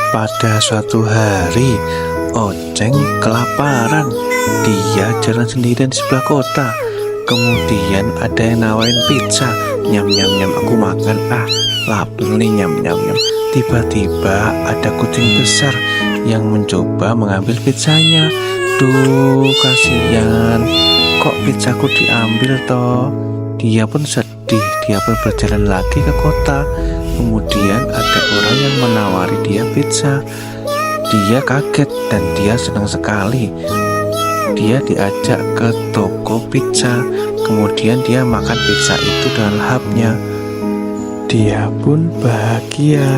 Pada suatu hari, Oceng kelaparan. Dia jalan sendirian di sebelah kota. Kemudian ada yang nawarin pizza. Nyam nyam nyam, aku makan. Lapar nih, nyam nyam nyam. Tiba-tiba ada kucing besar yang mencoba mengambil pizzanya. Duh, kasihan. Kok pizzaku diambil toh? Dia pun sedih. Dia pun berjalan lagi ke kota. Kemudian ada orang yang menawari dia pizza. Dia kaget dan dia senang sekali. Dia diajak ke toko pizza. Kemudian dia makan pizza itu dengan lahapnya. Dia pun bahagia.